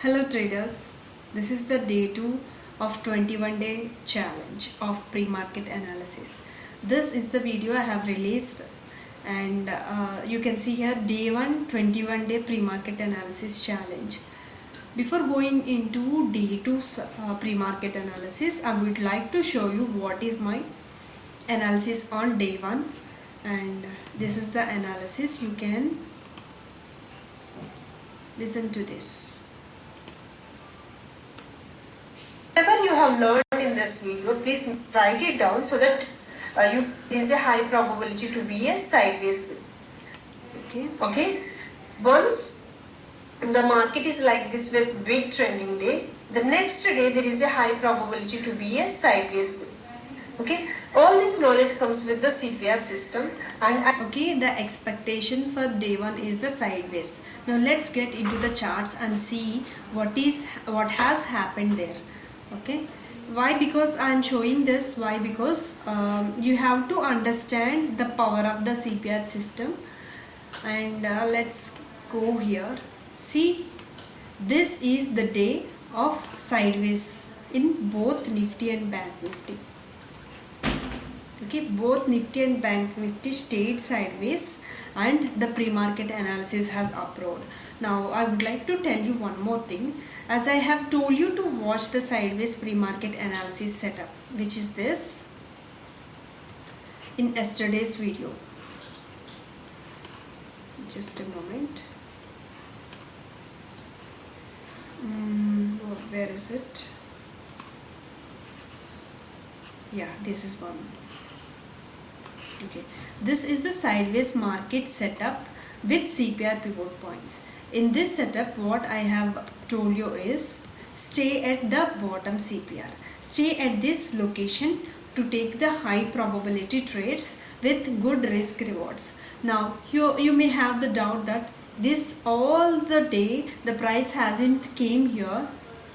Hello traders, this is the day 2 of 21-day challenge of pre-market analysis. This is the video I have released and you can see here day 1 21-day pre-market analysis challenge. Before going into day 2 pre-market analysis, I would like to show you what is my analysis on day 1 and this is the analysis. You can listen to this. Whatever you have learned in this video, please write it down so that there is a high probability to be a sideways. Okay. Once the market is like this with big trending day, the next day there is a high probability to be a sideways. Okay. All this knowledge comes with the CPR system and the expectation for day 1 is the sideways. Now let's get into the charts and see what has happened there. Okay, why? Because I am showing this. Why? Because you have to understand the power of the CPR system. And let's go here. See, this is the day of sideways in both Nifty and Bank Nifty. Okay, both Nifty and Bank Nifty stayed sideways and the pre-market analysis has approved. Now I would like to tell you one more thing. As I have told you to watch the sideways pre-market analysis setup, which is this in yesterday's video. Just a moment. Where is it? Yeah, this is one. Okay, this is the sideways market setup with CPR pivot points. In this setup, what I have told you is stay at the bottom CPR. Stay at this location to take the high probability trades with good risk rewards. Now you may have the doubt that this all the day the price hasn't came here,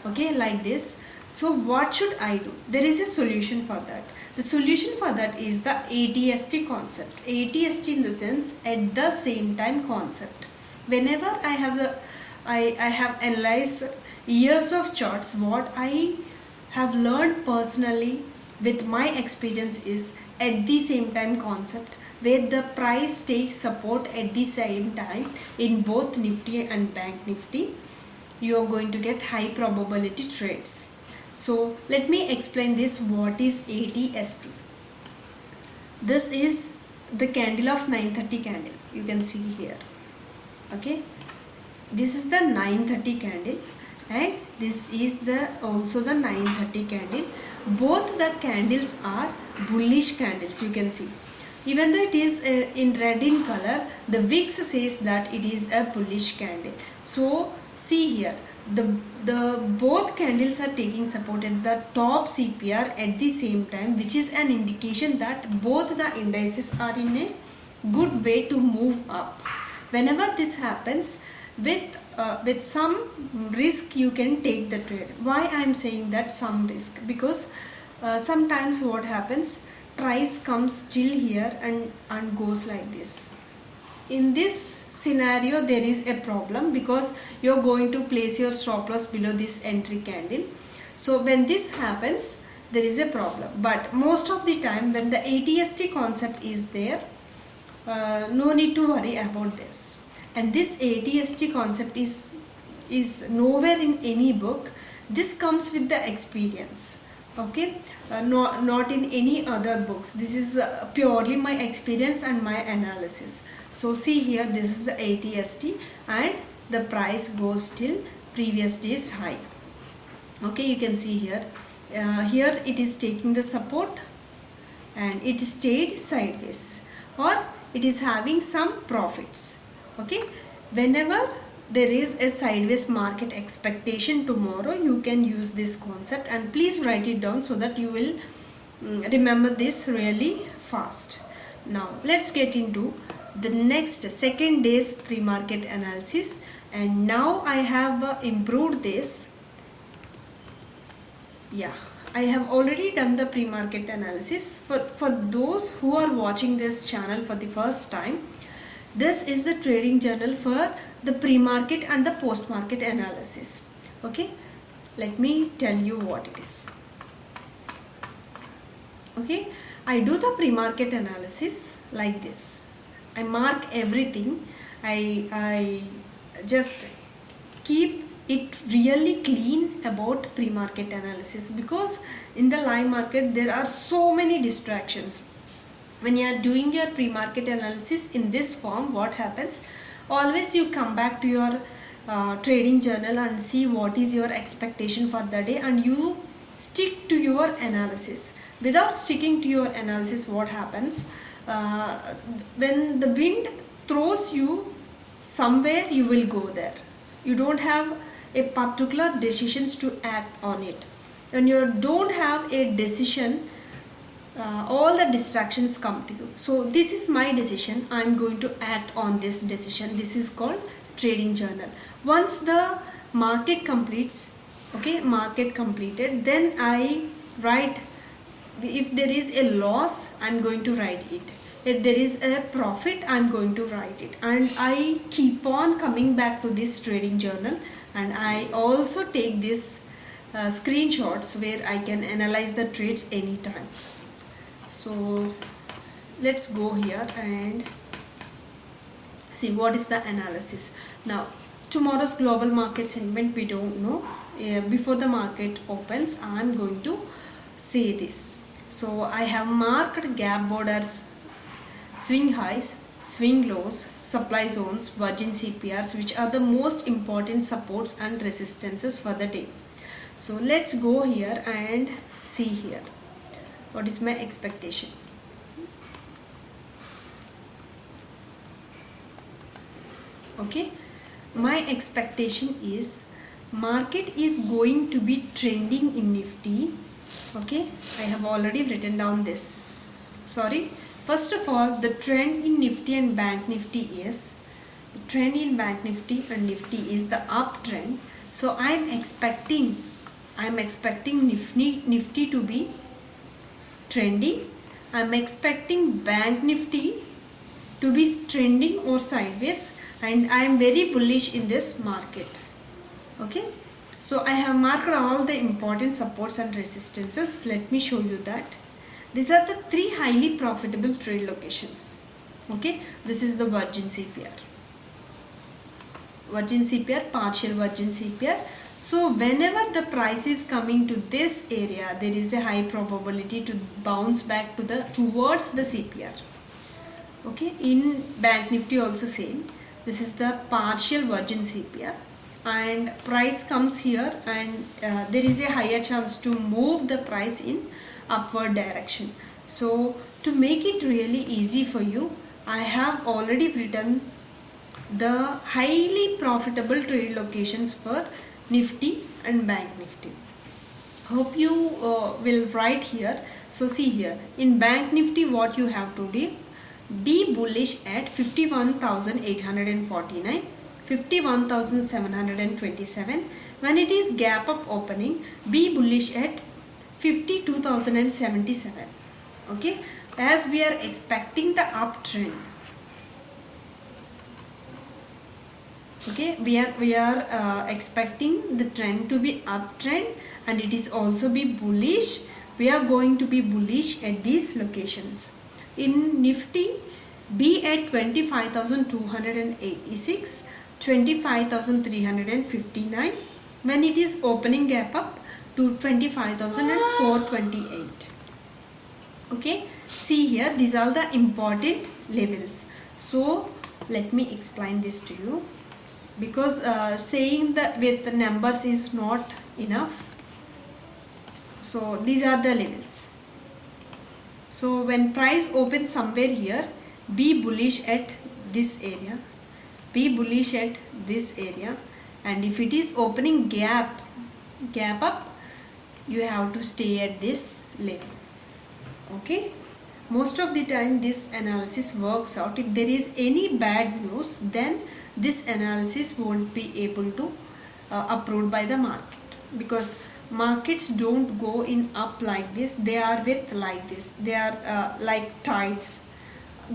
okay, like this. So what should I do? There is a solution for that. The solution for that is the ATST concept. ATST in the sense at the same time concept. Whenever I have analyzed years of charts, what I have learned personally with my experience is at the same time concept, where the price takes support at the same time in both Nifty and Bank Nifty, you are going to get high probability trades. So let me explain this. What is ATST? This is the candle of 930 candle. You can see here. Okay, this is the 930 candle and this is the also the 930 candle. Both the candles are bullish candles. You can see, even though it is in red in color, the VIX says that it is a bullish candle. So see here, the both candles are taking support at the top CPR at the same time, which is an indication that both the indices are in a good way to move up. Whenever this happens, with some risk you can take the trade. Why I am saying that some risk? Because sometimes what happens, price comes still here and goes like this. In this scenario there is a problem because you are going to place your stop loss below this entry candle. So when this happens, there is a problem. But most of the time when the ATST concept is there, no need to worry about this. And this ATST concept is nowhere in any book. This comes with the experience. Okay, not in any other books. This is purely my experience and my analysis. So see here, this is the ATST and the price goes till previous day's high. Okay, you can see here. Here it is taking the support and it stayed sideways, or it is having some profits. Okay, whenever there is a sideways market expectation tomorrow, you can use this concept and please write it down so that you will remember this really fast. Now let's get into the next second day's pre-market analysis, and now I have improved this. Yeah, I have already done the pre-market analysis. For those who are watching this channel for the first time, This is the trading journal for the pre-market and the post-market analysis. Okay, let me tell you what it is. Okay, I do the pre-market analysis like this. I mark everything. I just keep it really clean about pre-market analysis, because in the live market there are so many distractions. When you are doing your pre-market analysis in this form, what happens, always you come back to your trading journal and see what is your expectation for the day, and you stick to your analysis. Without sticking to your analysis, what happens, uh, when the wind throws you somewhere, you will go there. You don't have a particular decisions to act on it. When you don't have a decision, all the distractions come to you. So this is my decision, I'm going to act on this decision. This is called trading journal. Once the market completes, okay, market completed, then I write. If there is a loss, I'm going to write it. If there is a profit, I'm going to write it. And I keep on coming back to this trading journal, and I also take this screenshots where I can analyze the trades anytime. So let's go here and see what is the analysis. Now, tomorrow's global market sentiment we don't know. Before the market opens, I'm going to say this. So I have marked gap borders, swing highs, swing lows, supply zones, virgin CPRs, which are the most important supports and resistances for the day. So let's go here and see here what is my expectation. Okay, my expectation is market is going to be trending in Nifty. Okay, I have already written down this. Sorry. First of all, the trend in Nifty and Bank Nifty is, the trend in Bank Nifty and Nifty is the uptrend. So I'm expecting Nifty to be trending. I'm expecting Bank Nifty to be trending or sideways, and I am very bullish in this market. Okay, so I have marked all the important supports and resistances. Let me show you that. These are the three highly profitable trade locations. Okay, this is the virgin CPR. Virgin CPR, partial virgin CPR. So whenever the price is coming to this area, there is a high probability to bounce back to towards the CPR. Okay, in Bank Nifty also same. This is the partial virgin CPR, and price comes here, and there is a higher chance to move the price in upward direction. So to make it really easy for you, I have already written the highly profitable trade locations for Nifty and Bank Nifty. Hope you will write here. So see here, in Bank Nifty what you have to do, be bullish at 51,849, 51,727. When it is gap up opening, be bullish at 52,077. Okay, as we are expecting the uptrend. Okay, we are expecting the trend to be uptrend, and it is also be bullish. We are going to be bullish at these locations. In Nifty, be at 25,286, 25,359. When it is opening gap up to 25,428. Okay, see here, these are the important levels. So let me explain this to you, because saying that with the numbers is not enough. So these are the levels. So when price opens somewhere here, be bullish at this area, be bullish at this area, and if it is opening gap up, you have to stay at this level. Okay, most of the time this analysis works out. If there is any bad news, then this analysis won't be able to approved by the market, because markets don't go in up like this. They are with like this. They are like tides,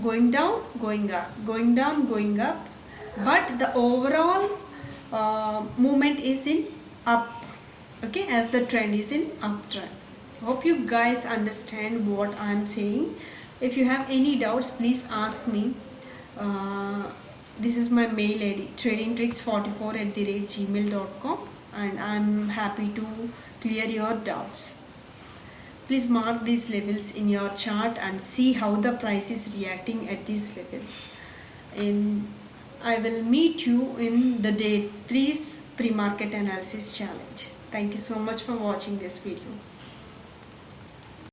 going down, going up, going down, going up, but the overall movement is in up, okay, as the trend is in uptrend. Hope you guys understand what I'm saying. If you have any doubts, please ask me. uh, this is my mail id, tradingtricks44@gmail.com, and I'm happy to clear your doubts. Please mark these levels in your chart and see how the price is reacting at these levels. And I will meet you in the day 3's pre-market analysis challenge. Thank you so much for watching this video.